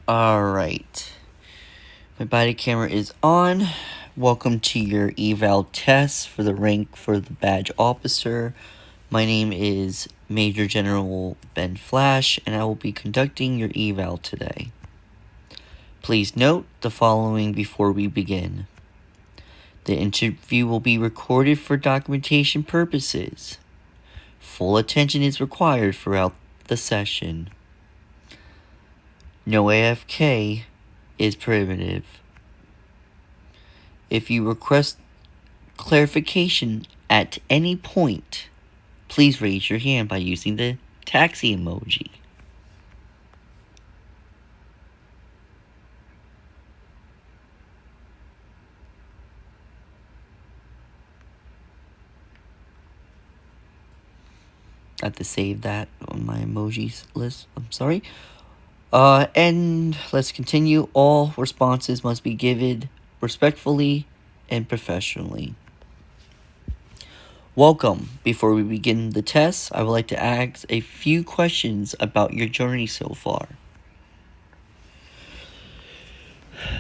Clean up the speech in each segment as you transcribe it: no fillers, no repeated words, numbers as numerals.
Alright. My body camera is on. Welcome to your eval test for the rank for the badge officer. My name is Major General Ben Flash, and I will be conducting your eval today. Please note the following before we begin. The interview will be recorded for documentation purposes. Full attention is required throughout the session. No AFK is prohibitive. If you request clarification at any point, please raise your hand by using the taxi emoji. I have to save that on my emojis list. I'm sorry. And let's continue. All responses must be given respectfully and professionally. Welcome. Before we begin the test, I would like to ask a few questions about your journey so far.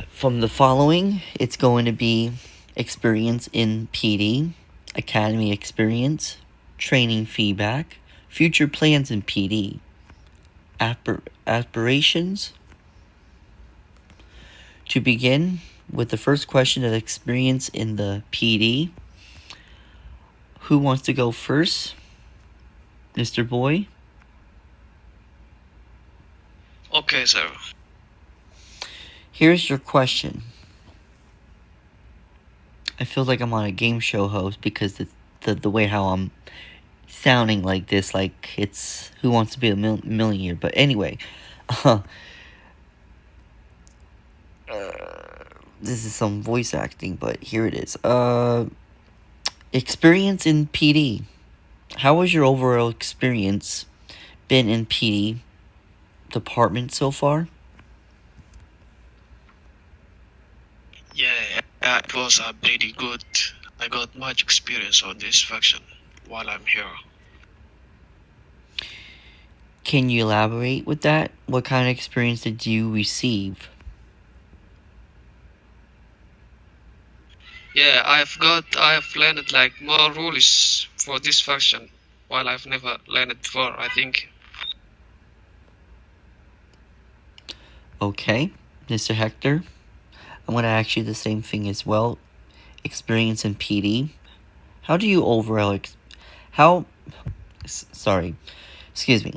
From the following, it's going to be experience in PD, academy experience, training feedback, future plans in PD, aspirations. To begin with the first question of experience in the PD, who wants to go first? Mr. Boy? Okay, sir. Here's your question. I feel like I'm on a game show host because the way how I'm sounding like this, like it's Who Wants to Be a Millionaire. But anyway, this is some voice acting, but here it is. Experience in PD. How has your overall experience been in PD department so far? Yeah, it was pretty good. I got much experience on this faction while I'm here. Can you elaborate with that? What kind of experience did you receive? Yeah, I've learned like more rules for this faction while I've never learned before, I think. Okay, Mr. Hector, I'm going to ask you the same thing as well. Experience in PD. How do you overall excuse me.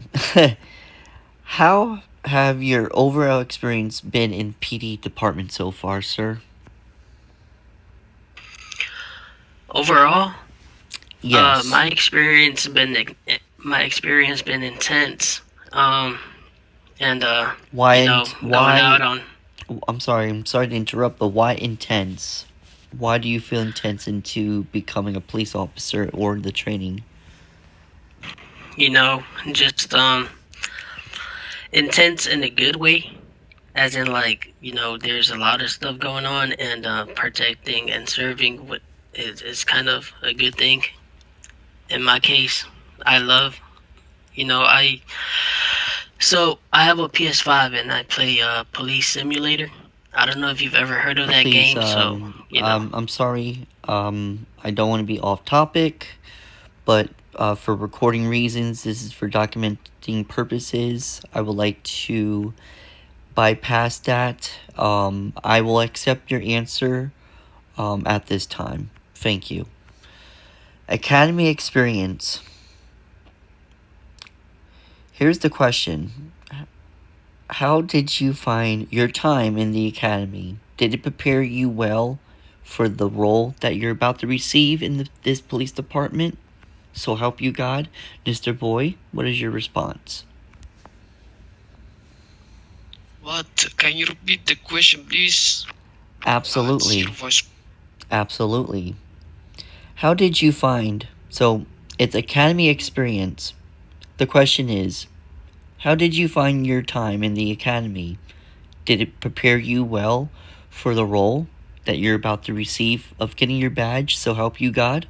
How have your overall experience been in PD department so far, sir? Overall, Yes. my experience been intense. And Why? Going out on. I'm sorry to interrupt, but why intense? Why do you feel intense into becoming a police officer or the training? Just intense in a good way, as in like there's a lot of stuff going on, and protecting and serving what is kind of a good thing. In my case, I love I so I have a PS5 and I play Police Simulator. I don't know if you've ever heard of that Please, game, so I'm sorry. I don't want to be off topic, but for recording reasons, this is for documenting purposes. I would like to bypass that. I will accept your answer at this time. Thank you. Academy experience. Here's the question. How did you find your time in the academy? Did it prepare you well for the role that you're about to receive in this police department? So help you God. Mr. Boy, what is your response? What? Can you repeat the question, please? Absolutely. Your voice. Absolutely. How did you find... So, it's academy experience. The question is, how did you find your time in the academy? Did it prepare you well for the role that you're about to receive of getting your badge, so help you God?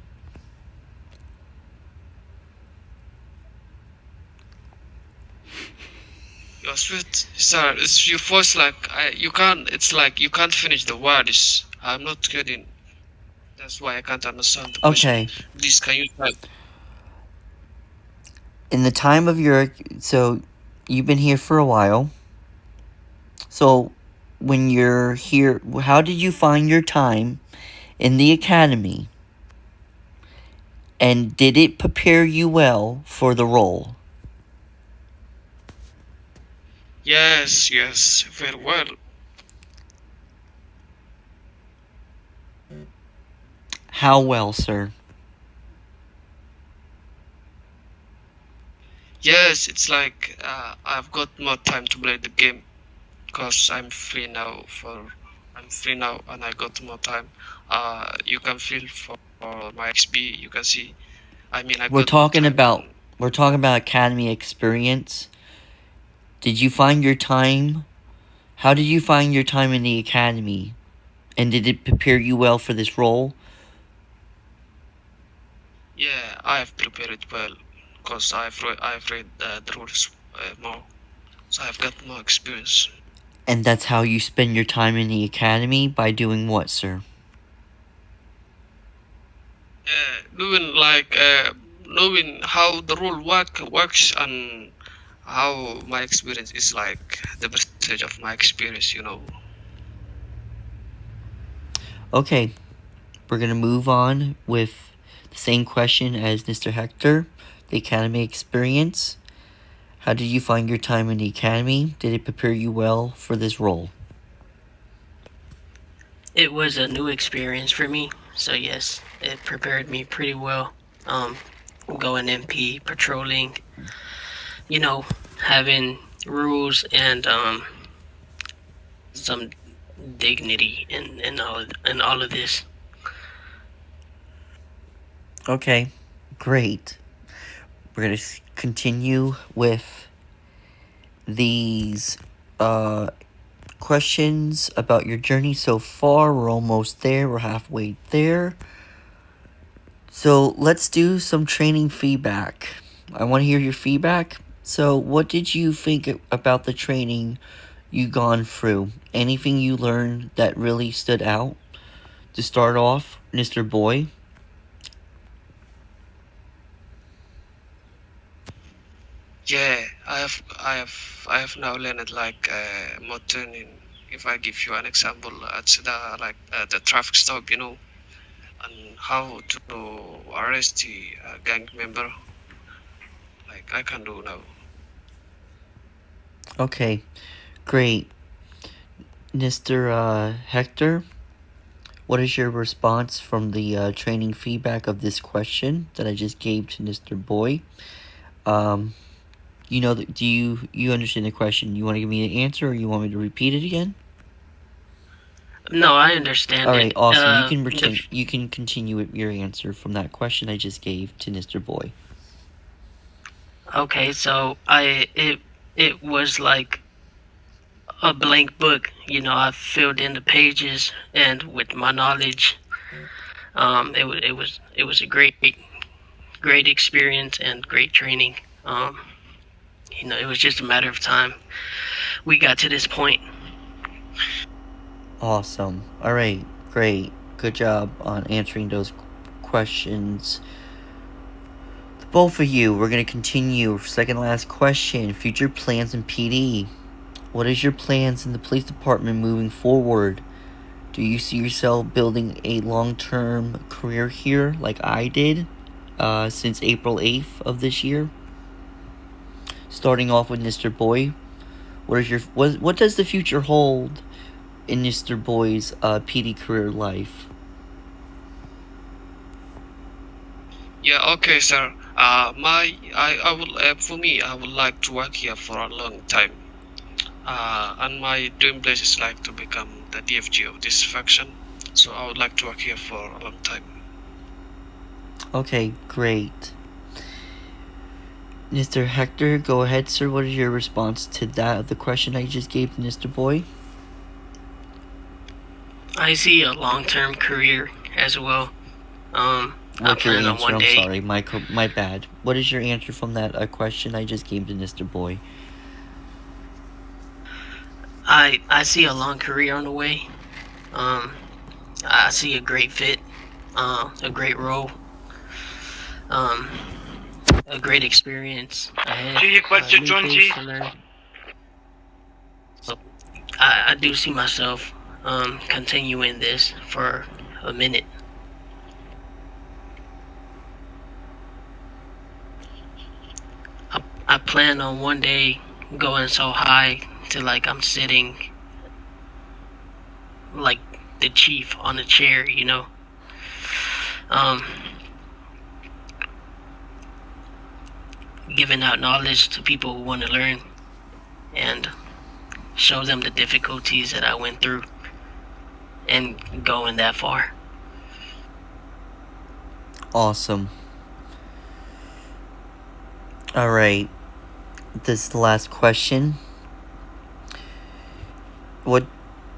Your sweet sir, it's your voice like you can't. It's like you can't finish the words. I'm not kidding. That's why I can't understand the question. Okay. Please, can you try? In the time of your, so you've been here for a while. So when you're here, how did you find your time in the academy? And did it prepare you well for the role? Yes, yes, very well. How well, sir? Yes, it's like I've got more time to play the game because I'm free now. I'm free now and I got more time. You can feel for my XP. You can see. I mean, I We're got more talking time about and we're talking about academy experience. Did you find your time? How did you find your time in the academy? And did it prepare you well for this role? yeah, I have prepared it well because I've read the rules more, so I've got more experience. And that's how you spend your time in the academy? By doing what, sir? Doing knowing how the rule works and how my experience is like the percentage of my experience, you know. Okay, we're gonna move on with the same question as Mr. Hector. The academy experience. How did you find your time in the academy? Did it prepare you well for this role? It was a new experience for me, so yes, it prepared me pretty well. Um, Going MP, patrolling, you know, having rules and some dignity in all of this. Okay, great. We're gonna continue with these questions about your journey so far. We're almost there. We're halfway there. So let's do some training feedback. I want to hear your feedback. So, what did you think about the training you gone through? Anything you learned that really stood out? To start off, Mr. Boy. Yeah, I have now learned like more turning. If I give you an example, it's the traffic stop, you know, and how to arrest the gang member. Like I can do now. Okay, great. Mr. Hector, what is your response from the training feedback of this question that I just gave to Mr. Boy? Um, do you understand the question? You want to give me the answer, or you want me to repeat it again? No, I understand All right, it. awesome. You can continue with your answer from that question I just gave to Mr. Boy. Okay, so it was like a blank book. You know, I filled in the pages, and with my knowledge, it was a great experience and great training. You know, it was just a matter of time. We got to this point. Awesome. All right, great. Good job on answering those questions. Both of you, we're going to continue. Second last question. Future plans in PD. What is your plans in the police department moving forward? Do you see yourself building a long-term career here like I did since April 8th of this year? Starting off with Mr. Boy. What does the future hold in Mr. Boy's PD career life? Yeah, okay, sir. I will for me, I would like to work here for a long time. And my dream place is like to become the DFG of this faction. So I would like to work here for a long time. Okay, great. Mr. Hector, go ahead, sir. What is your response to that of the question I just gave to Mr. Boy? I see a long-term career as well. I What's your plan on answer? one I'm day. sorry, my bad. What is your answer from that question I just gave to Mr. Boy? I see a long career on the way. Um, I see a great fit, a great role, um, a great experience ahead, new things to learn. So I do see myself continuing this for a minute. I plan on one day going so high to like I'm sitting like the chief on a chair, um, giving out knowledge to people who want to learn and show them the difficulties that I went through and going that far. Awesome. All right. This is the last question. What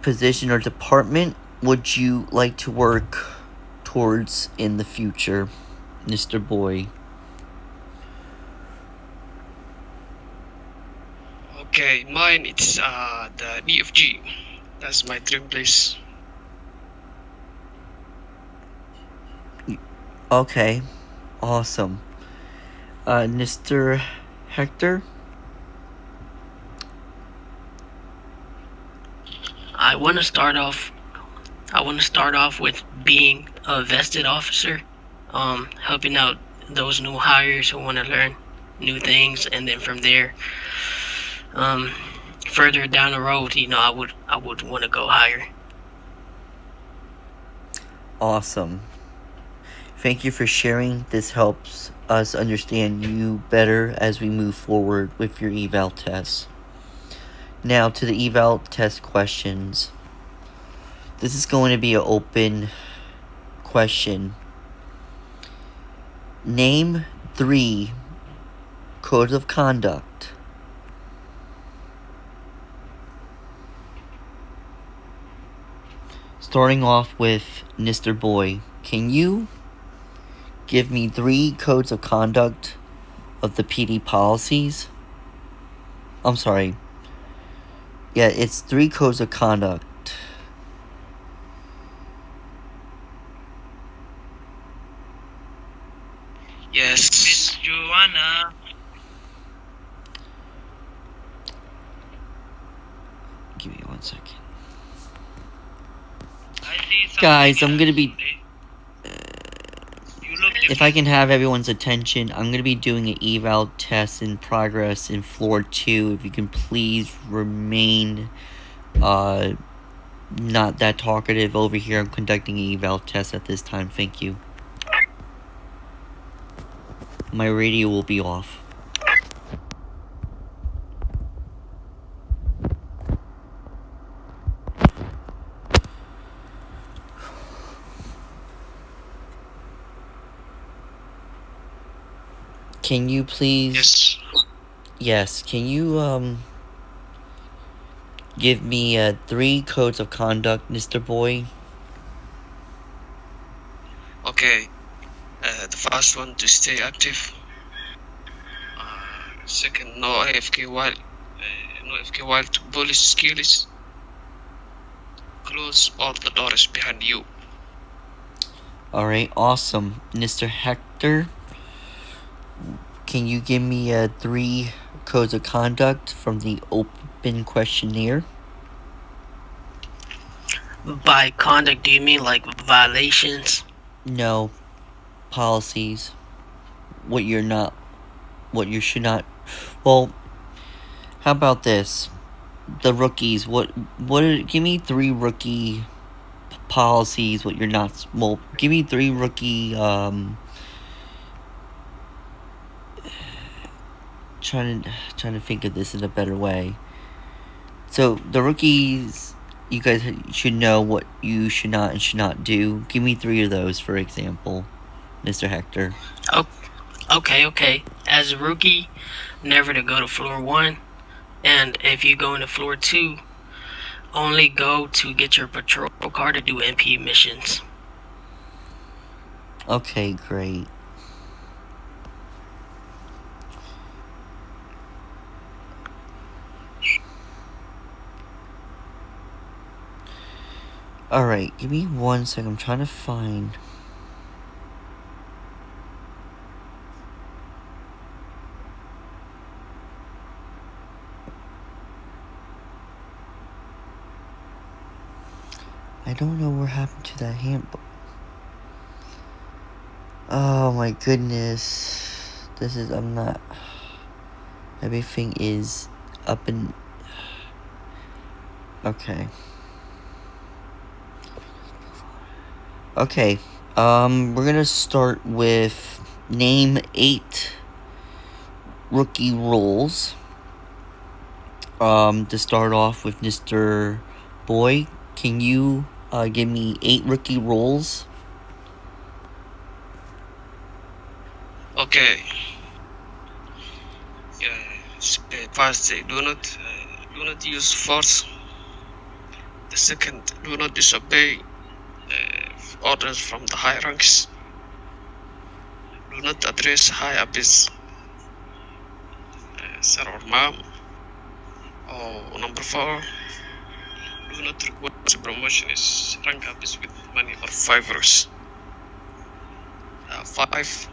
position or department would you like to work towards in the future, Mr. Boy? Okay, mine it's the DFG. That's my dream place. Okay. Awesome. Mr. Hector? I want to start off. I want to start off with being a vested officer, helping out those new hires who want to learn new things, and then from there, um, further down the road, I would want to go higher. Awesome. Thank you for sharing. This helps us understand you better as we move forward with your eval test. Now to the eval test questions. This is going to be an open question. Name 3 codes of conduct. Starting off with Mr. Boy, can you give me 3 codes of conduct of the PD policies? I'm sorry. Yeah, it's 3 codes of conduct. Yes. Joanna. Give me 1 second. I see something Guys, I'm gonna else be. today. You look If I can have everyone's attention, I'm gonna be doing an eval test in progress in floor 2. If you can please remain not that talkative over here. I'm conducting an eval test at this time. Thank you. My radio will be off. Can you please? Yes. Yes. Can you give me 3 codes of conduct, Mr. Boy? Okay. The first one to stay active. Second, no AFK while to police skills. Close all the doors behind you. Alright, awesome. Mr. Hector, can you give me 3 codes of conduct from the open questionnaire? By conduct, do you mean like violations? No. Policies. What you're not. What you should not. Well, how about this? The rookies. Give me 3 rookie policies. What you're not. Well, give me 3 rookie. Trying to think of this in a better way. So the rookies, you guys should know what you should not and should not do. Give me 3 of those, for example, Mr. Hector. Oh, okay. As a rookie, never to go to floor 1, and if you go into floor 2, only go to get your patrol car to do MP missions. Okay, great. Alright, give me 1 second. I'm trying to find. I don't know what happened to that handbook. Oh my goodness. I'm not. Everything is up and. Okay. Okay. We're gonna start with name 8 rookie roles. To start off with Mr. Boy, can you give me 8 rookie roles? Okay. First, do not use force. The second, do not disobey orders from the high ranks. Do not address high abyss, sir or ma'am. Or number 4, do not request promotions, rank abyss with money or favors. 5,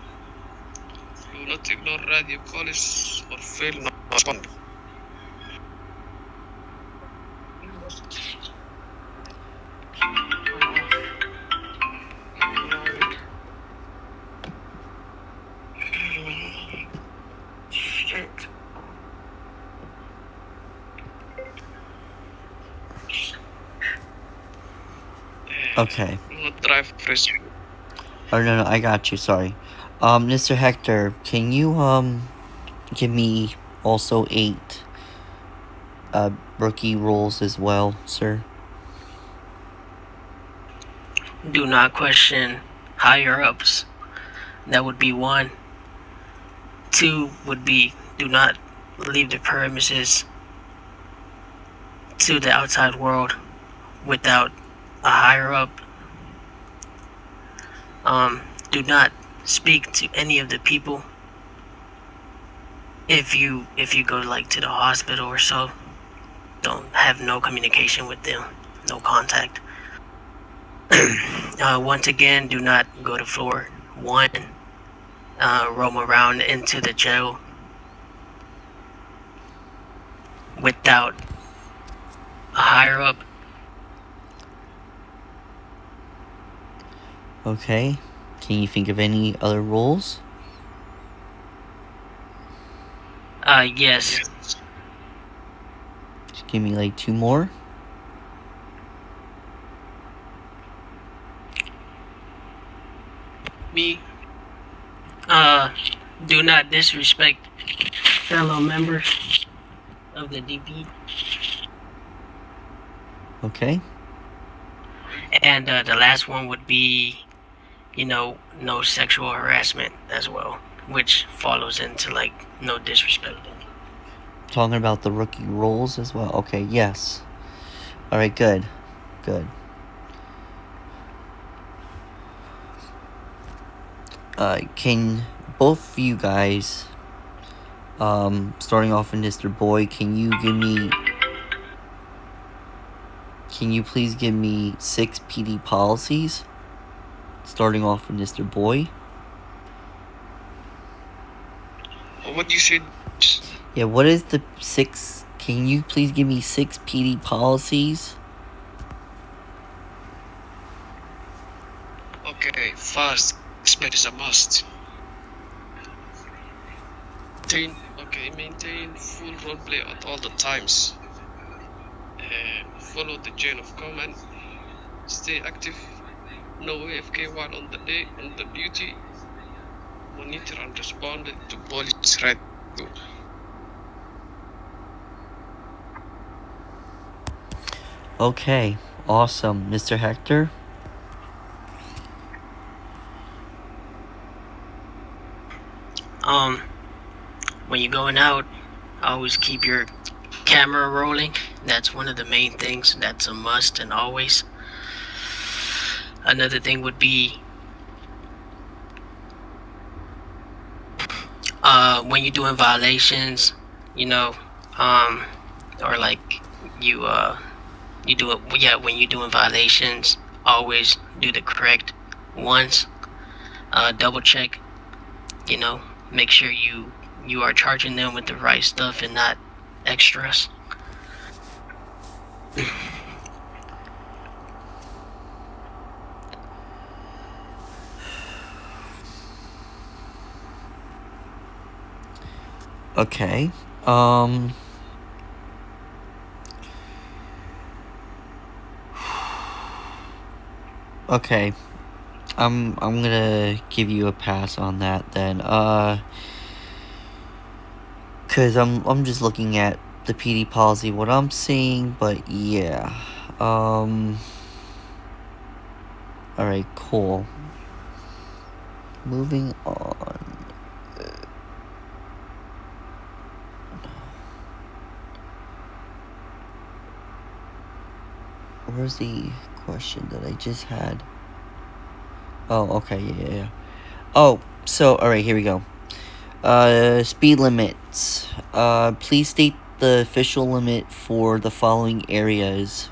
do not ignore radio calls or fail not to respond. Okay. Do not drive fresh. Oh no, I got you. Sorry. Mr. Hector, can you give me also 8 rookie roles as well, sir? Do not question higher ups. That would be 1. 2 would be do not leave the premises to the outside world without a higher up. Do not speak to any of the people if you go like to the hospital or so. Don't have no communication with them, no contact. Once again, do not go to floor 1. Roam around into the jail without a higher up. Okay. Can you think of any other roles? Yes. Just give me like 2 more. Me, Do not disrespect fellow members of the DP. Okay. And the last one would be, no sexual harassment as well, which follows into like no disrespect. Talking about the rookie roles as well. Okay, yes. Alright, good. Good. Can both of you guys, starting off with Mr. Boy, can you please give me 6 PD policies? Starting off with Mr. Boy. what you said? Yeah, what is the 6? Can you please give me 6 PD policies? Okay, first, speed is a must. Maintain full roleplay at all the times. Follow the chain of command. Stay active. No AFK while on the duty. Monitor and respond to police radio. Okay, awesome. Mr. Hector? When you're going out, always keep your camera rolling. That's one of the main things. That's a must and always. Another thing would be when you're doing violations, or like you You do it, yeah. When you're doing violations, always do the correct ones. Double check. You know, make sure you are charging them with the right stuff and not extras. Okay. Um. Okay. I'm gonna give you a pass on that then. Cause I'm just looking at the PD policy, what I'm seeing, but yeah. Alright, cool. Moving on. Where's the question that I just had? Oh, okay, yeah. Oh, so, alright, here we go. Speed limits. Please state the official limit for the following areas.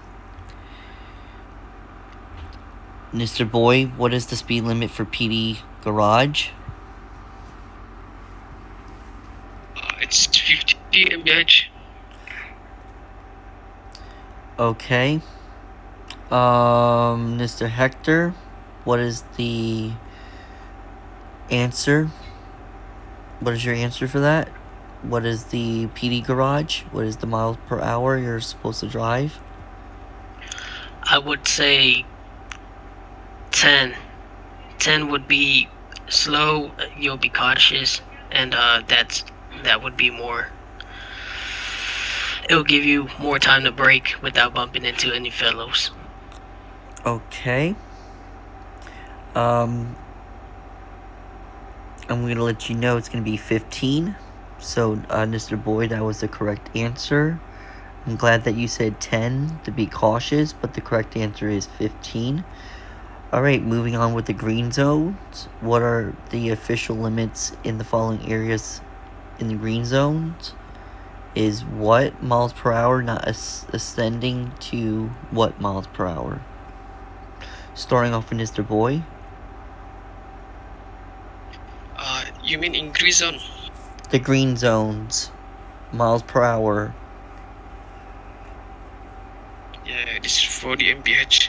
Mr. Boy, what is the speed limit for PD Garage? It's 50 mph. Okay. Mr. Hector, what is the answer? What is your answer for that? What is the PD Garage? What is the miles per hour you're supposed to drive? I would say 10. 10 would be slow. You'll be cautious, and that would be more. It'll give you more time to brake without bumping into any fellows. Okay. I'm gonna let you know it's gonna be 15. So, Mr. Boyd, that was the correct answer. I'm glad that you said 10 to be cautious, but the correct answer is 15. Alright, moving on with the green zones. What are the official limits in the following areas in the green zones? Is what miles per hour, not ascending to what miles per hour? Starting off with Mr. Boy. You mean increase on? The green zones, miles per hour. Yeah, it is 40 mph.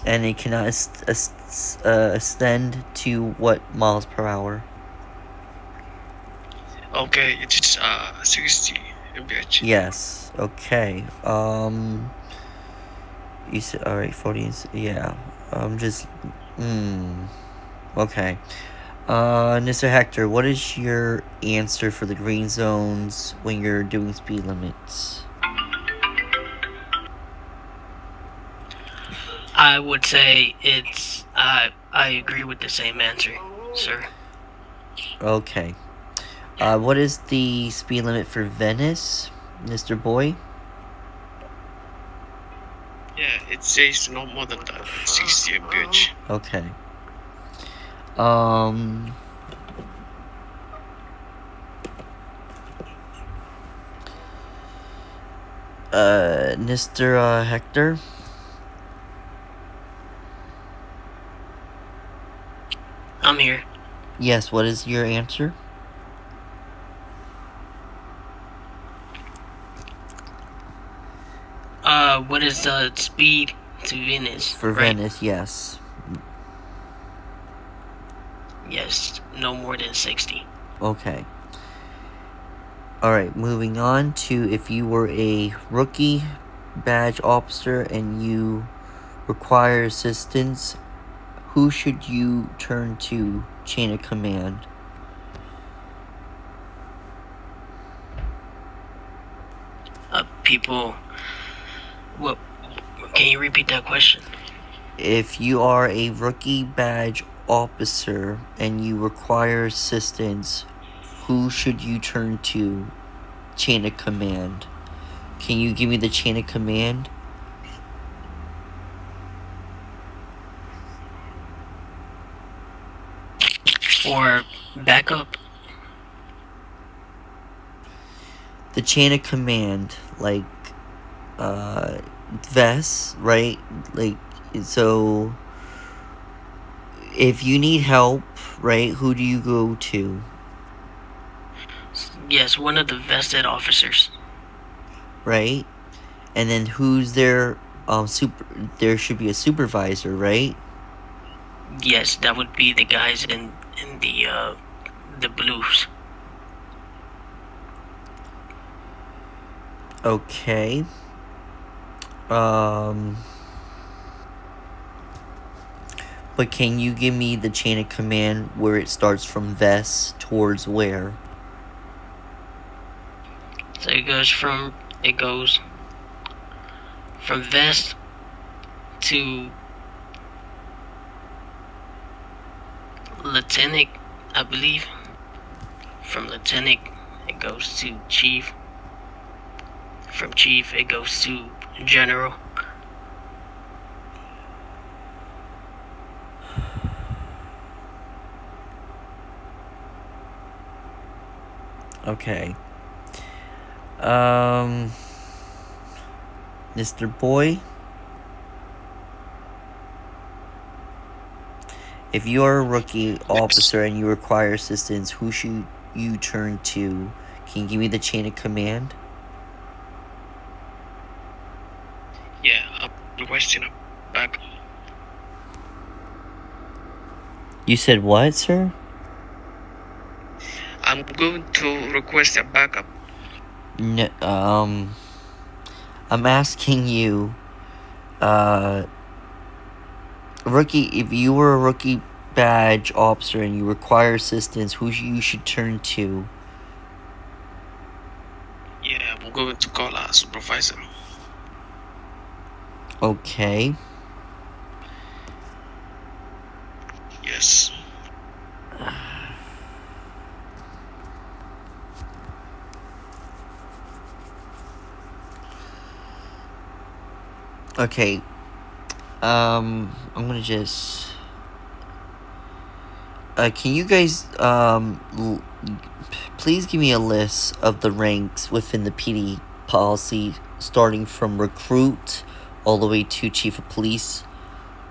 And it cannot ascend to what miles per hour? Okay, it is 60 mph. Yes. Okay. You said alright. 40. Yeah. Just. Okay. Mr. Hector, what is your answer for the green zones when you're doing speed limits? I would say it's. I agree with the same answer, sir. Okay. What is the speed limit for Venice, Mr. Boy? Yeah, it says no more than that. 60 mph. Okay. Mr. Hector? I'm here. Yes, what is your answer? What is the speed to Venice? For right? Venice, yes. Yes, no more than 60. Okay. Alright, moving on to if you were a rookie badge officer and you require assistance, who should you turn to chain of command? People. What? Can you repeat that question? If you are a rookie badge officer and you require assistance, who should you turn to chain of command? Can you give me the chain of command? For backup? The chain of command, like, vests, right? Like, so if you need help, right, who do you go to? Yes, one of the vested officers. Right? And then who's there? There should be a supervisor, right? Yes, that would be the guys in the blues. Okay. Um. But can you give me the chain of command where it starts from vest towards where? So it goes from vest to lieutenant, I believe. From lieutenant, it goes to chief. From chief, it goes to general. Okay. Um. Mr. Boy, if you are a rookie officer and you require assistance, who should you turn to? Can you give me the chain of command? Yeah, I'm requesting a backup. You said what, sir? I'm going to request a backup. No, I'm asking you, rookie, if you were a rookie badge officer and you require assistance, who you should turn to? Yeah, I'm going to call a supervisor. Okay. Yes. Okay. I'm gonna just. Can you guys please give me a list of the ranks within the PD policy, starting from recruit all the way to chief of police.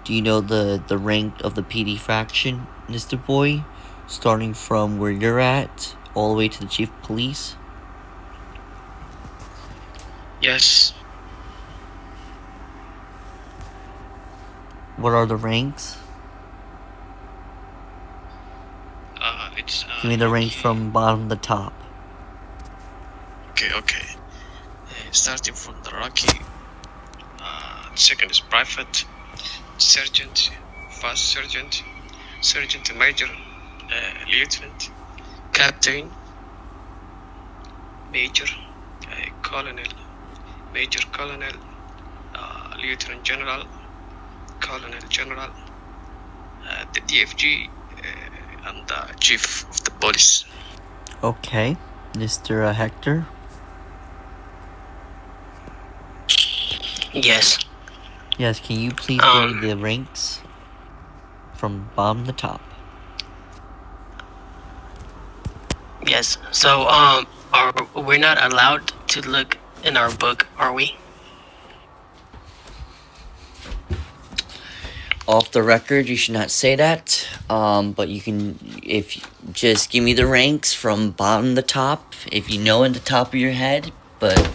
Do you know the rank of the PD faction, Mr. Boy? Starting from where you're at, all the way to the chief of police? Yes. What are the ranks? It's Give me the ranks from bottom to top. Okay. Starting from the Rocky. Second is private, sergeant, first sergeant, sergeant major, lieutenant, captain, major, colonel, major colonel, lieutenant general, colonel general, the DFG, and the chief of the police. Okay, Mr. Hector. Yes. Yes, can you please give me the ranks from bottom to top? Yes. So we're not allowed to look in our book, are we? Off the record, you should not say that. But you can, if just give me the ranks from bottom to top, if you know in the top of your head. But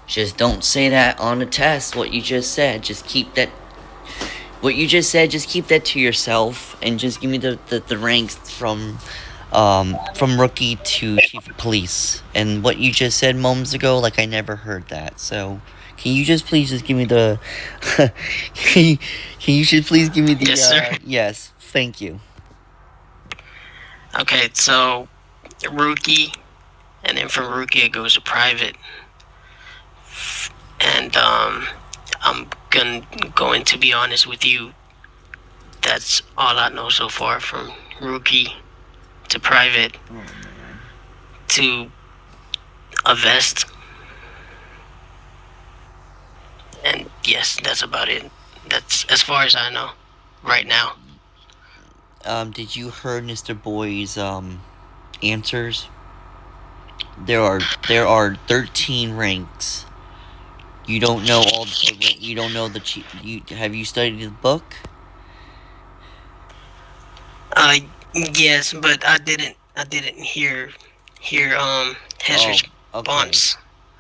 just don't say that on the test. What you just said, just keep that. What you just said, just keep that to yourself, and just give me the ranks from rookie to chief of police. And what you just said moments ago, like I never heard that. So. Can you just please just give me the? can you should please give me the? Yes, sir. Yes, thank you. Okay, so rookie, and then from rookie it goes to private, and I'm going to be honest with you. That's all I know so far from rookie to private to a vest. And yes, that's about it. That's as far as I know right now. Did you heard Mr. Boy's answers? There are 13 ranks. You don't know all the. You don't know the. You have you studied the book? Yes, but I didn't. I didn't hear his Oh, okay. response.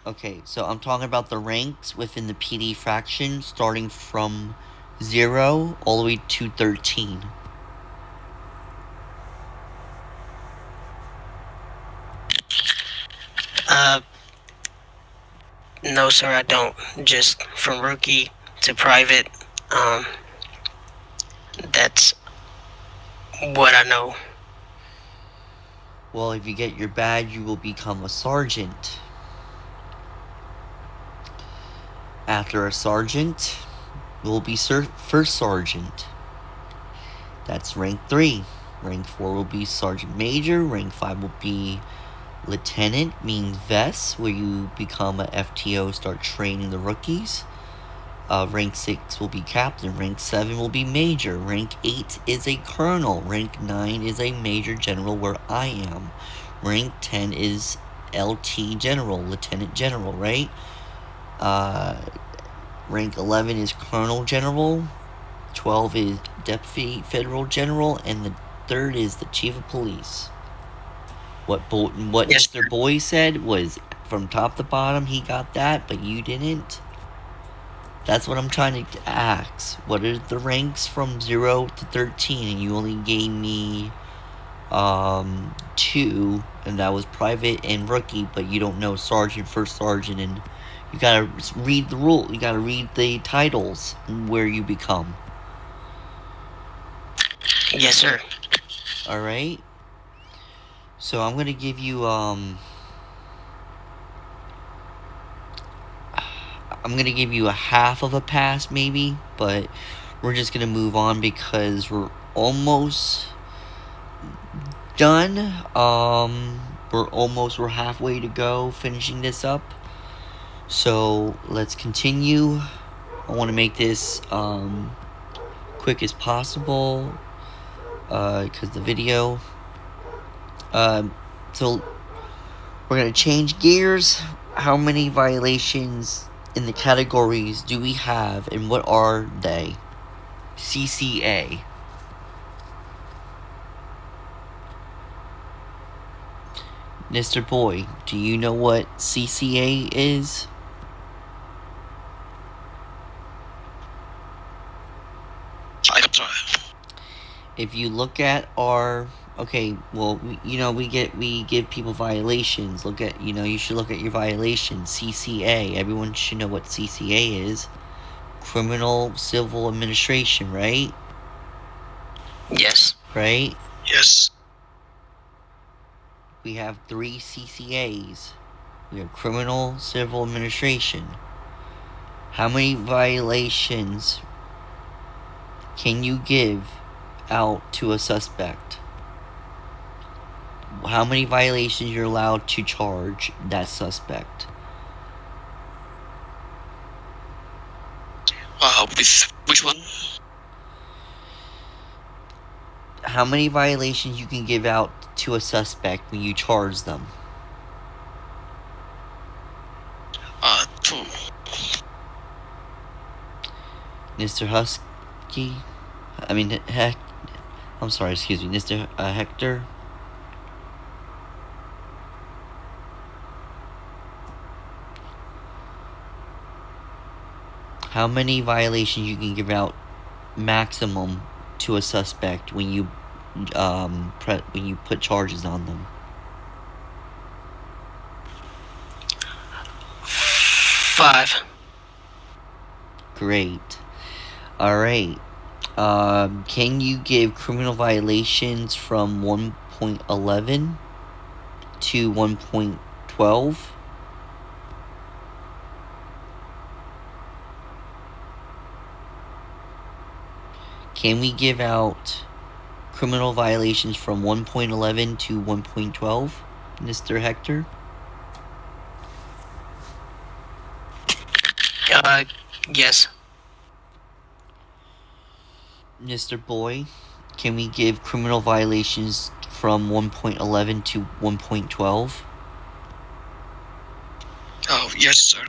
Okay, so I'm talking about the ranks within the PD fraction, starting from 0 all the way to 13. Uh, no, sir, I don't. Just from rookie to private. Um, that's what I know. Well, if you get your badge, you will become a sergeant. After a sergeant, you will be first sergeant. That's rank 3. Rank 4 will be sergeant major. Rank 5 will be lieutenant, means vest, where you become a FTO, start training the rookies. Rank 6 will be captain. Rank 7 will be major. Rank 8 is a colonel. Rank 9 is a major general, where I am. Rank 10 is LT general, lieutenant general, right? Rank 11 is colonel general. 12 is deputy federal general. And the third is the chief of police. What Yes, Mr. Boy said was from top to bottom, he got that, but you didn't. That's what I'm trying to ask. What are the ranks from 0 to 13? And you only gave me 2, and that was private and rookie, but you don't know sergeant, first sergeant, and you gotta read the rule. You gotta read the titles where you become. yes, sir. All right. So I'm gonna give you a half of a pass, maybe, but we're just gonna move on because we're almost done. We're halfway to go finishing this up. So let's continue. I want to make this quick as possible because the video. So we're gonna change gears. How many violations in the categories do we have, and what are they? CCA. Mr. Boy, do you know what CCA is? I can try. If you look at our we give people violations. You should look at your violations. CCA. Everyone should know what CCA is. Criminal Civil Administration, right? Yes. Right? Yes. We have 3 CCAs. We have Criminal Civil Administration. How many violations can you give out to a suspect? How many violations you're allowed to charge that suspect? With which one? How many violations you can give out to a suspect when you charge them? 2. Mr. Husky? I'm sorry, excuse me, Mr. Hector? How many violations you can give out maximum to a suspect when you put charges on them? 5. Great. Alright. Can you give criminal violations from 1.11 to 1.12? Can we give out criminal violations from 1.11 to 1.12, Mr. Hector? Yes. Mr. Boy, can we give criminal violations from 1.11 to 1.12? Yes, sir.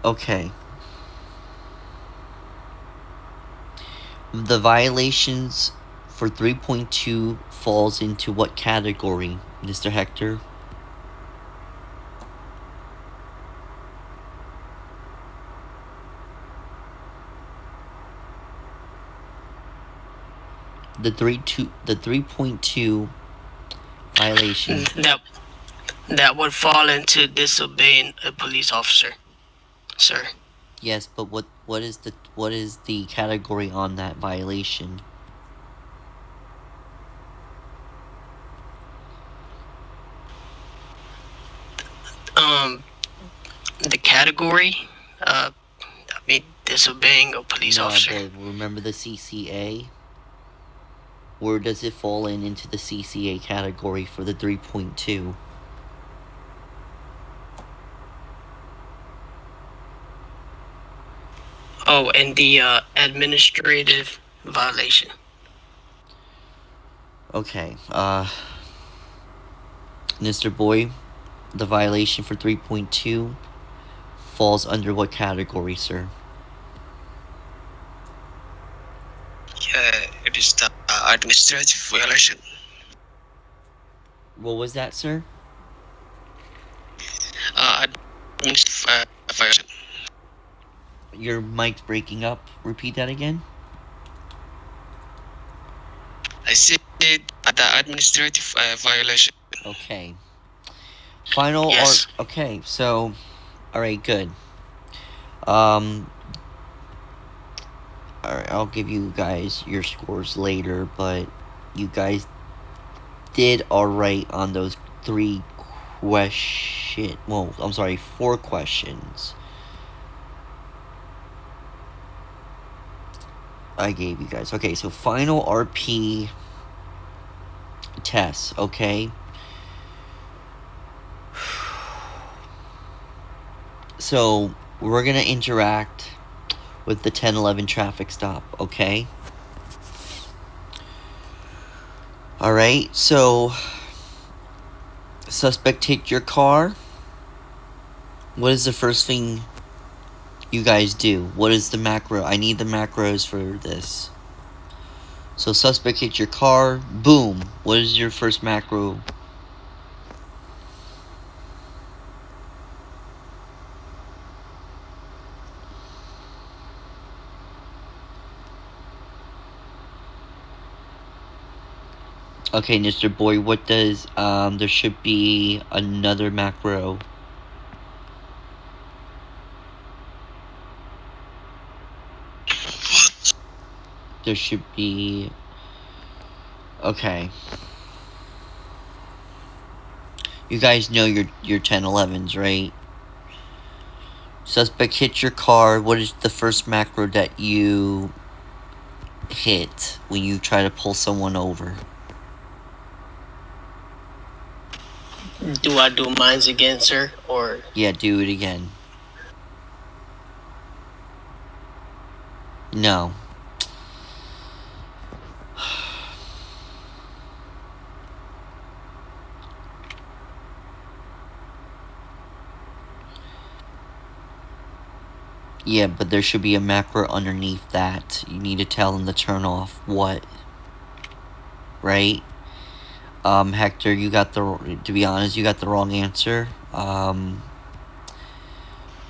Okay. The violations for 3.2 falls into what category, Mr. Hector? The 3.2 violation. That would fall into disobeying a police officer, sir. Yes, but what is the category on that violation? Um, the category, I mean, disobeying a police No, officer. remember the CCA? Where does it fall into the CCA category for the 3.2? Oh, and the administrative violation. Okay, Mr. Boy, the violation for 3.2 falls under what category, sir? Yeah, it is the administrative violation. What was that, sir? Administrative violation. Your mic's breaking up. Repeat that again. I said the administrative violation. Okay. Final Yes. okay, so alright, good. Um Alright, I'll give you guys your scores later, but you guys did alright on those 4 questions I gave you guys. Okay, so final RP tests, okay? So, we're gonna interact with the 1011 traffic stop, okay? Alright, so suspect hit your car. What is the first thing you guys do? What is the macro? I need the macros for this. So suspect hit your car. Boom. What is your first macro? Okay, Mr. Boy, what does, there should be another macro. What? There should be, okay. You guys know your 1011s, right? Suspect hit your car. What is the first macro that you hit when you try to pull someone over? Do I do mines again, sir, or? Yeah, do it again. No. Yeah, but there should be a macro underneath that. You need to tell them to turn off what? Right? Hector, you got to be honest, you got the wrong answer. That's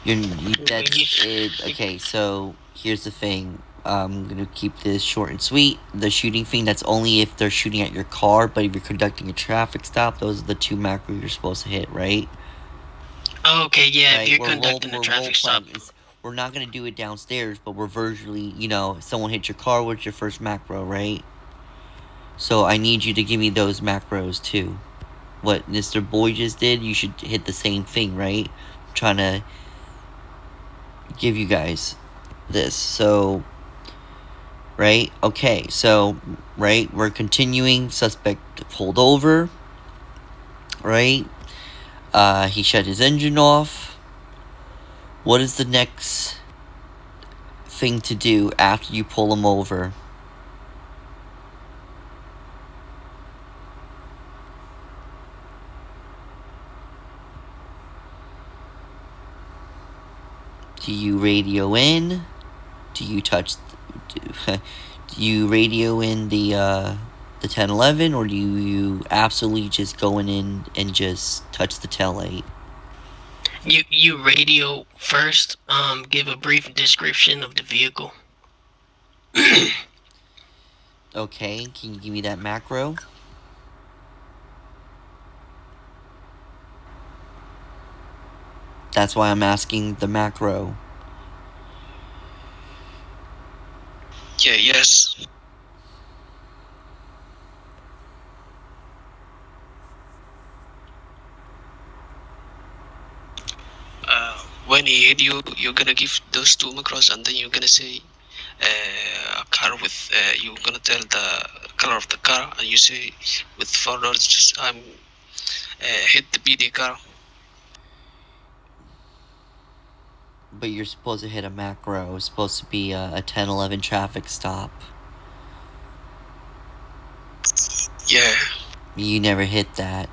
it. Okay, so here's the thing. I'm gonna keep this short and sweet. The shooting thing, that's only if they're shooting at your car, but if you're conducting a traffic stop, those are the 2 macro you're supposed to hit, right? Oh, okay, yeah. Right? If you're conducting a traffic stop. We're not gonna do it downstairs, but we're virtually, if someone hits your car, what's your first macro, right? So I need you to give me those macros too. What Mr. Boy just did, you should hit the same thing, right? I'm trying to give you guys this. So, right? Okay, so, right? We're continuing. Suspect pulled over, right? He shut his engine off. What is the next thing to do after you pull him over? Do you radio in? Do you touch? Do you radio in the 1011, or do you absolutely just going in and just touch the tail light? You radio first. Give a brief description of the vehicle. Okay, can you give me that macro? That's why I'm asking the macro. Yeah, yes. When he hit you, you're gonna give those two macros, and then you're gonna say a car with. You're gonna tell the color of the car, and you say with 4 doors, I'm hit the BD car. But you're supposed to hit a macro. It's supposed to be a 1011 traffic stop. Yeah. You never hit that.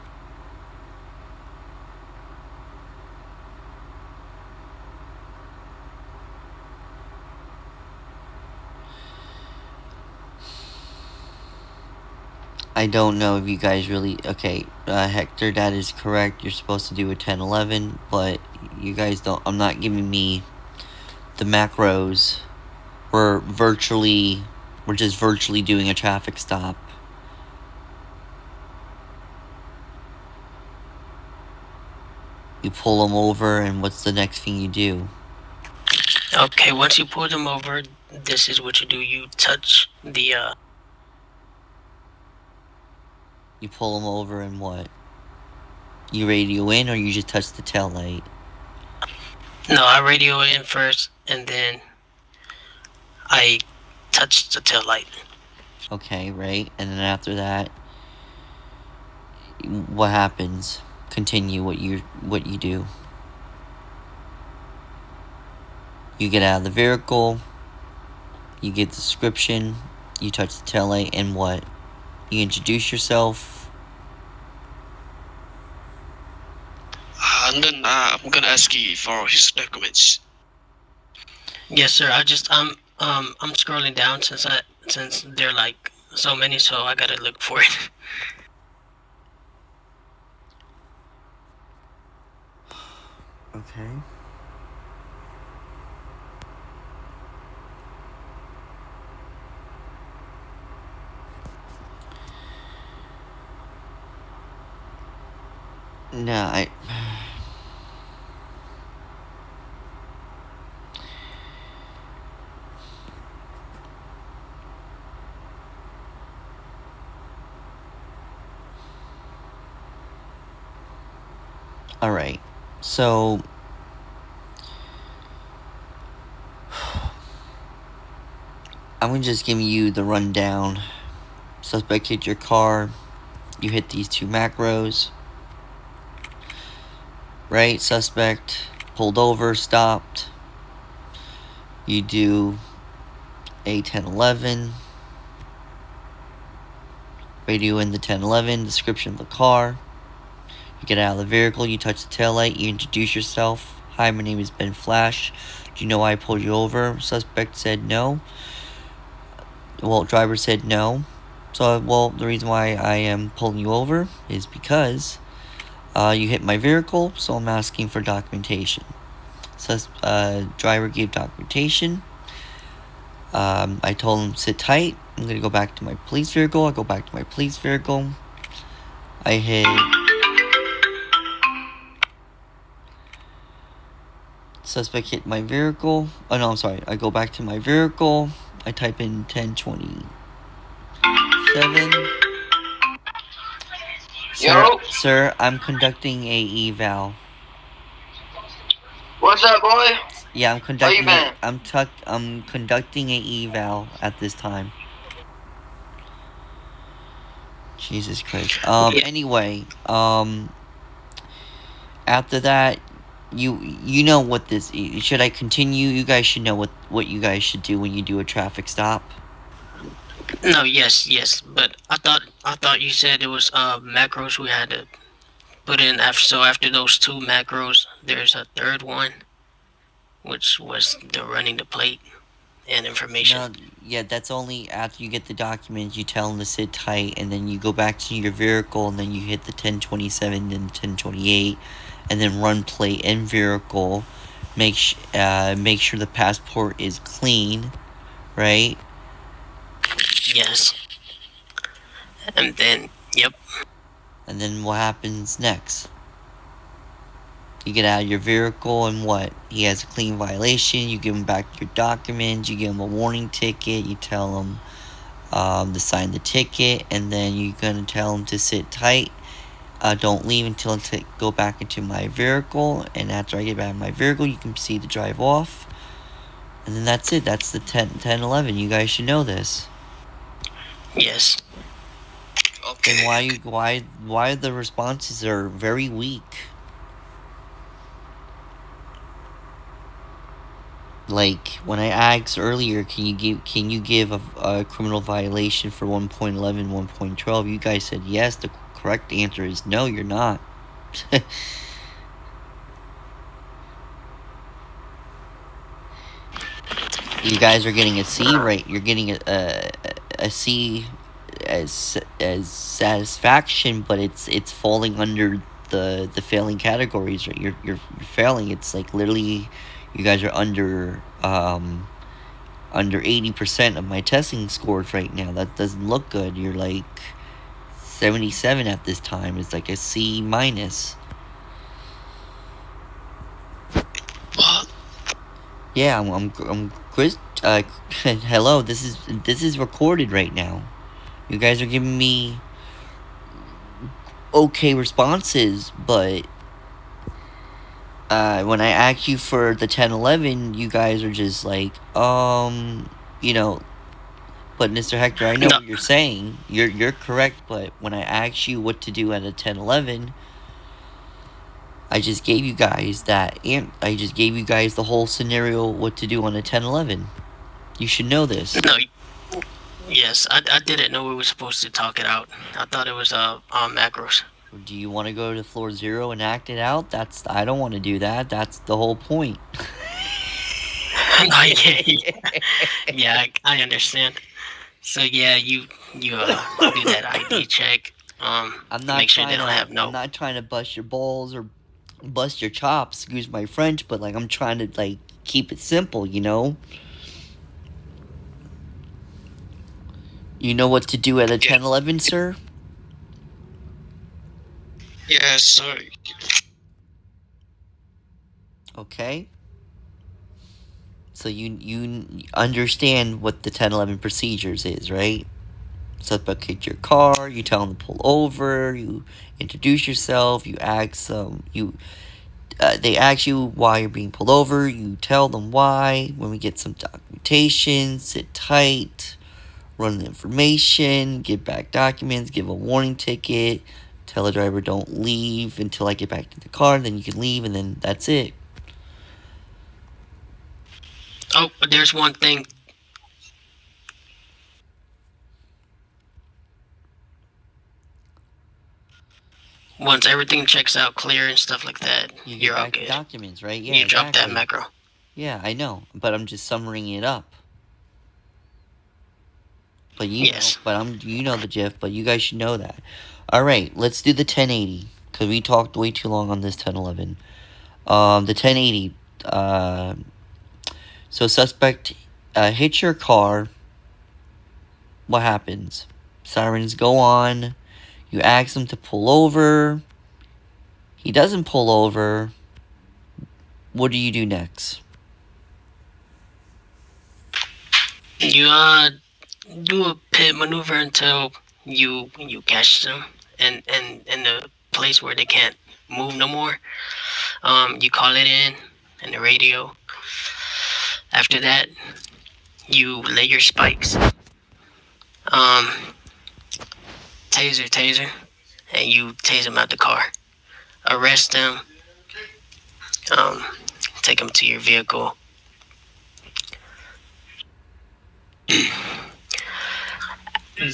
I don't know if you guys really. Okay, Hector, that is correct. You're supposed to do a 1011, but you guys don't. I'm not giving me the macros. We're just virtually doing a traffic stop. You pull them over, and what's the next thing you do? Okay, once you pull them over, this is what you do. You touch the. You pull them over, and what? You radio in, or you just touch the tail light? No, I radio in first, and then I touch the tail light. Okay, right? And then after that, what happens? Continue what you do. You get out of the vehicle. You get the description. You touch the tail light, and what? You introduce yourself. And then I'm gonna ask you for his documents. Yes, sir. I'm scrolling down since they're like so many, so I gotta look for it. Okay. No, all right. So I'm gonna just give you the rundown. Suspect hit your car. You hit these two macros. Right? Suspect pulled over, stopped. You do a 1011. Radio in the 1011. Description of the car. You get out of the vehicle. You touch the taillight. You introduce yourself. Hi, my name is Ben Flash. Do you know why I pulled you over? Suspect said no. Well, driver said no. So, well, the reason why I am pulling you over is because you hit my vehicle, so I'm asking for documentation. Driver gave documentation. I told him sit tight. I'm gonna go back to my police vehicle. I go back to my police vehicle. I hit. Suspect hit my vehicle. Oh no, I'm sorry. I go back to my vehicle. I type in 1027. Sir, I'm conducting a eval. What's up, boy? Yeah, I'm conducting. I'm conducting a eval at this time. Jesus Christ. Anyway, after that, you know what this. Should I continue? You guys should know what you guys should do when you do a traffic stop. No, yes, but I thought you said it was macros we had to put in after. So after those two macros, there's a third one. which was the running the plate and information. No, yeah, that's only after you get the documents. You tell them to sit tight, and then you go back to your vehicle, and then you hit the 1027 and 1028, and then run plate and vehicle. Make sure the passport is clean, right? Yes. And then, yep. And then what happens next? You get out of your vehicle, and what? He has a clean violation. You give him back your documents. You give him a warning ticket. You tell him to sign the ticket, and then you're gonna tell him to sit tight. Don't leave until I go back into my vehicle, and after I get back in my vehicle, you can proceed to drive off. And then that's it. That's the 1011. You guys should know this. Yes. Okay. And why the responses are very weak. Like when I asked earlier, can you give a criminal violation for 1.11, 1.12? You guys said yes. The correct answer is no. You're not. You guys are getting a C, right? You're getting a C as satisfaction, but it's falling under the failing categories. Right? You're failing. It's like literally, you guys are under 80% of my testing scores right now. That doesn't look good. You're like 77 at this time. It's like a C minus. What? Yeah, I'm Chris. Hello. This is recorded right now. You guys are giving me okay responses, but when I ask you for the 1011, you guys are just like, you know. But Mr. Hector, I know No, what you're saying. You're correct, but when I ask you what to do at a 1011, I just gave you guys that, and I just gave you guys the whole scenario what to do on a 1011. You should know this. no. Yes, I didn't know we were supposed to talk it out. I thought it was macros. Do you want to go to floor 0 and act it out? I don't want to do that. That's the whole point. No, yeah, I understand. So yeah, you do that ID check. Make sure they don't have I'm no. not trying to bust your balls or bust your chops, excuse my French, but like I'm trying to like keep it simple, you know? You know what to do at a 1011, sir? Yes, sorry. Okay? So you understand what the 1011 procedures is, right? Suspect your car, you tell them to pull over, you introduce yourself, you ask they ask you why you're being pulled over, you tell them why. When we get some documentation, sit tight, run the information, give back documents, give a warning ticket, tell the driver don't leave until I get back to the car, then you can leave, and then that's it. Oh, but there's one thing. Once everything checks out clear and stuff like that, You get you're all back the good. documents, right? Yeah, You drop that exactly. macro. Yeah, I know, but I'm just summarizing it up. But Yes. you know the GIF, but you guys should know that. All right, let's do the 1080 because we talked way too long on this 1011. The 1080. So suspect hits your car. What happens? Sirens go on. You ask him to pull over. He doesn't pull over. What do you do next? You do a pit maneuver until you catch them and in the place where they can't move no more. You call it in the radio. After that, you lay your spikes. Um, taser, and you tase them out the car. Arrest them. Um, take them to your vehicle.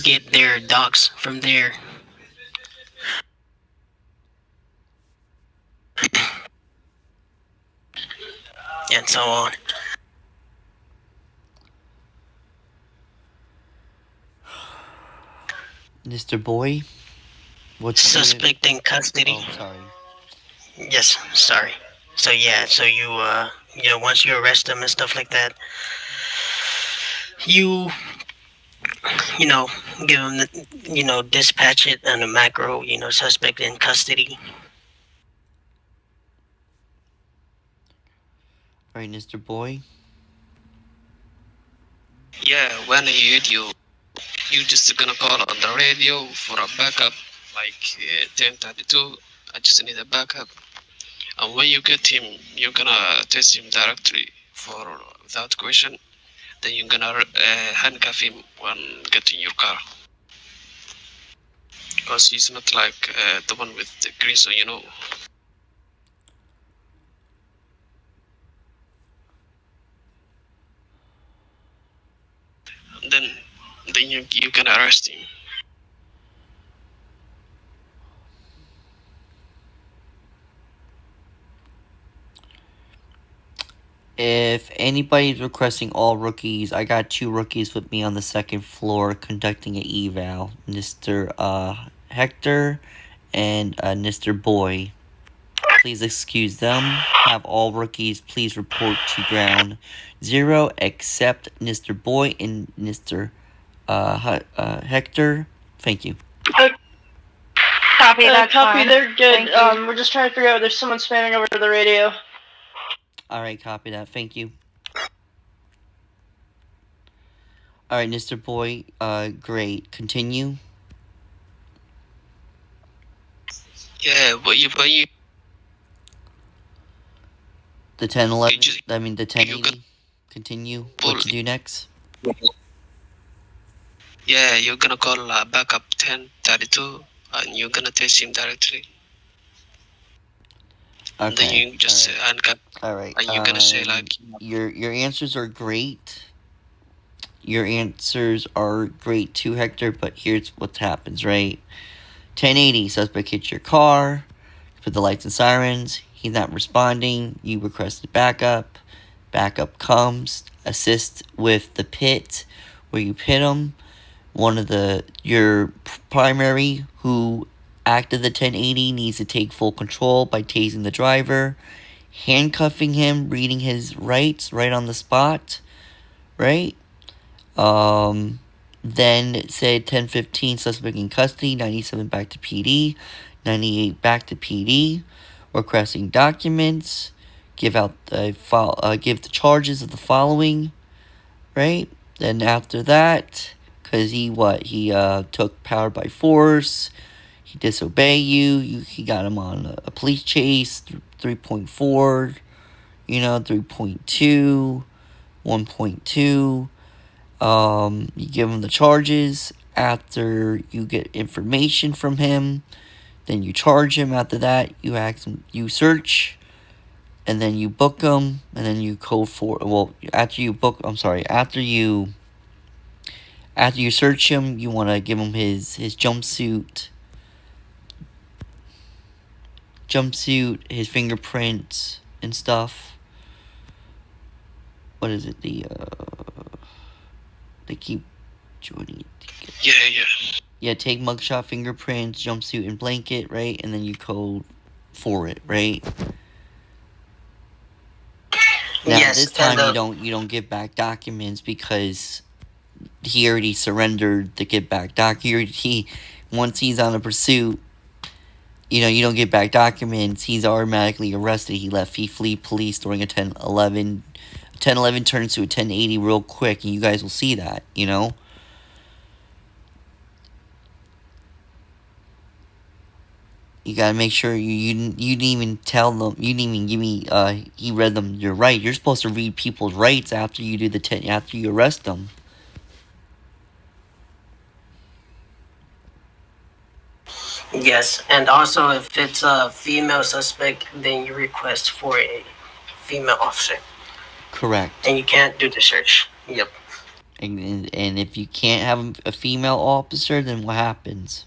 Get their docs from there. and so on. Mr. Boy, what's Suspect in custody. Oh, sorry. Yes, sorry. So yeah, so you once you arrest them and stuff like that, you you know give them dispatch it on a macro, suspect in custody. All right, Mr. Boy. Yeah, when he hit you, you just gonna call on the radio for a backup, like 1032. I just need a backup. And when you get him, you're gonna test him directly for without question. Then you're gonna handcuff him when getting your car, because he's not like the one with the green, so you know. And then you can arrest him. If anybody's requesting all rookies, I got 2 rookies with me on the second floor conducting an eval. Mr. Hector and Mr. Boy. Please excuse them. Have all rookies please report to ground 0 except Mr. Boy and Mr. Hector. Thank you. Copy, that's copy, fine. they're good. Thank you. We're just trying to figure out if there's someone spamming over the radio. Alright, copy that. Thank you. Alright, Mr. Boy, great. Continue. Yeah, but you The 1011, just- I mean the you 1080. Continue. What to do next? yeah, you're gonna call backup 1032, and you're gonna test him directly. And then Okay. you just handcuff, Alright. and you're gonna say like, Your answers are great. Your answers are great too, Hector, but here's what happens, right? 1080, suspect hits your car, put the lights and sirens, he's not responding, you requested backup, backup comes, assist with the pit, where you pit him, your primary who acted the 1080 needs to take full control by tasing the driver, handcuffing him, reading his rights right on the spot, right? Then say 1015 suspect in custody, 97 back to PD, 98 back to PD, requesting documents, give out the give the charges of the following, right? Then after that, cause he took power by force, he disobey you, he got him on a police chase, 3.4, 3.2, 1.2. You give him the charges after you get information from him. Then you charge him. After that, you ask him, you search, and then you book him, and then you code for. Well, after you search him, you want to give him his jumpsuit, his fingerprints and stuff. What is it? They keep joining it together. yeah. Yeah, take mugshot, fingerprints, jumpsuit, and blanket, right? And then you code for it, right? Now Yes, this time and, you don't give back documents because he already surrendered the get back doc. He once he's on a pursuit, you don't get back documents. He's automatically arrested. He flee police during a 1011. 1011 turns to a 1080 real quick, and you guys will see that. You gotta make sure you didn't even tell them, you didn't even give me he read them your right. You're supposed to read people's rights after you do after you arrest them. yes, and also if it's a female suspect, then you request for a female officer, Correct. and you can't do the search. Yep. And if you can't have a female officer, then what happens?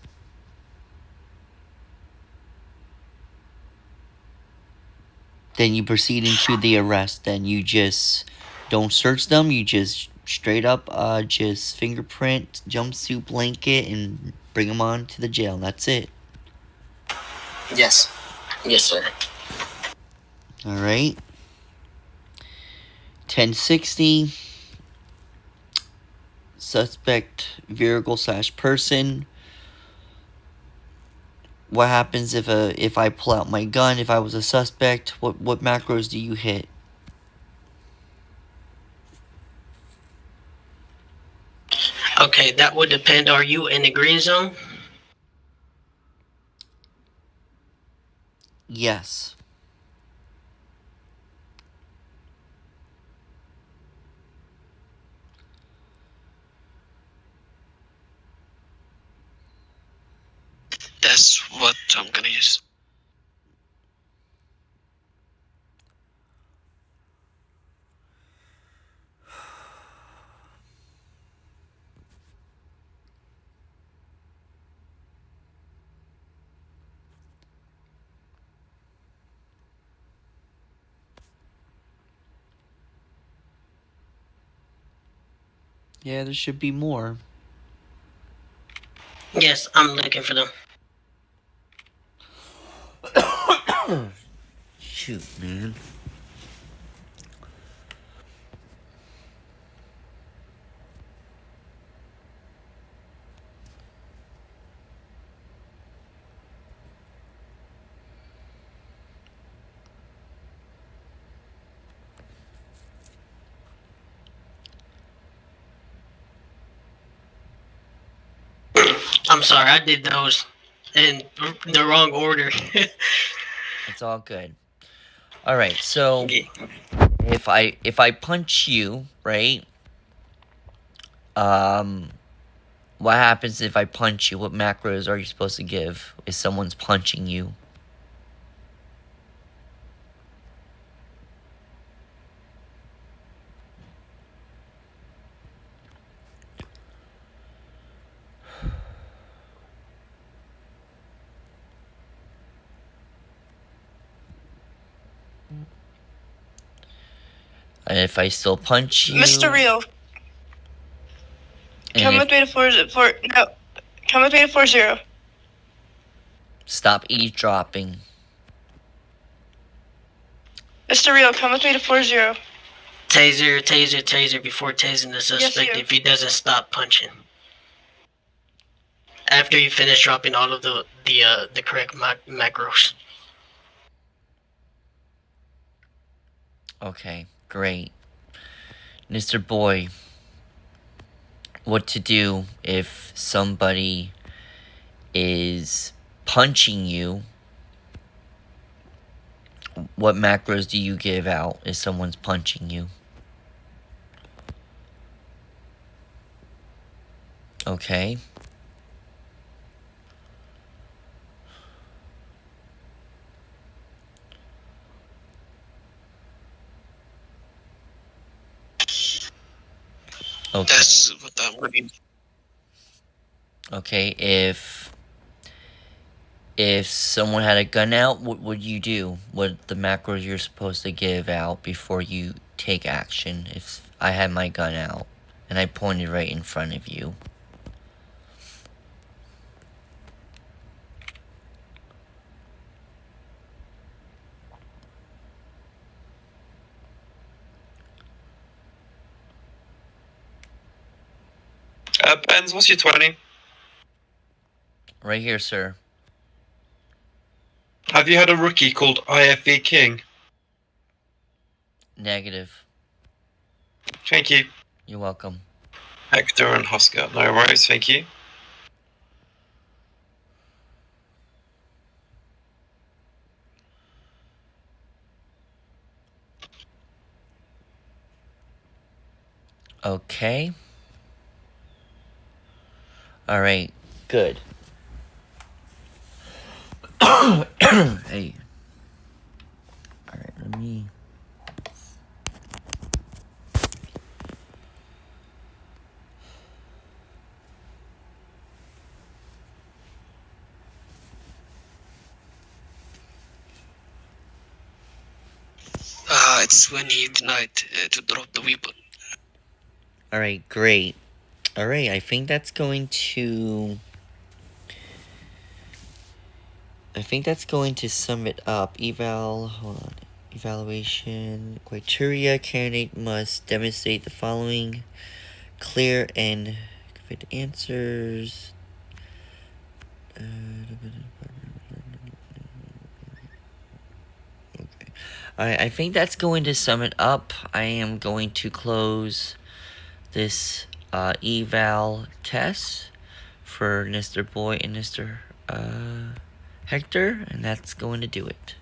Then you proceed into the arrest. Then you just don't search them. You just straight up just fingerprint, jumpsuit, blanket, and bring them on to the jail. That's it. Yes. Yes, sir. All right. 1060. Suspect vehicle / person. What happens if I pull out my gun? If I was a suspect, what macros do you hit? Okay, that would depend. Are you in the green zone? Yes. That's what I'm gonna use. Yeah, there should be more. Yes, I'm looking for them. Shoot, man. I'm sorry, I did those in the wrong order. It's all good. All right, so Yeah. if I punch you, right? What happens if I punch you? What macros are you supposed to give if someone's punching you? And if I still punch you, Mr. Real, come with me to no, come with me to 40. stop eavesdropping. Mr. Real, come with me to 40. Taser, taser, taser before tasing the suspect you. if he doesn't stop punching. After you finish dropping all of the correct macros. Okay, great. Mr. Boy, what to do if somebody is punching you? What macros do you give out if someone's punching you? Okay. Okay. That's what I'm gonna use. Okay, if someone had a gun out, what would you do? What the macros you're supposed to give out before you take action? If I had my gun out and I pointed right in front of you. Benz, what's your 20? Right here, sir. Have you had a rookie called IFV King? Negative. Thank you. You're welcome. Hector and Huska. No worries, thank you. Okay. Alright, good. Hey. Alright, let me... That's when he denied to drop the weapon. Alright, great. Alright, I think that's going to sum it up. Hold on. Evaluation criteria. Candidate must demonstrate the following: clear and complete answers. Okay. Alright, I think that's going to sum it up. I am going to close this eval test for Mr. Boy and Mr. Hector, and that's going to do it.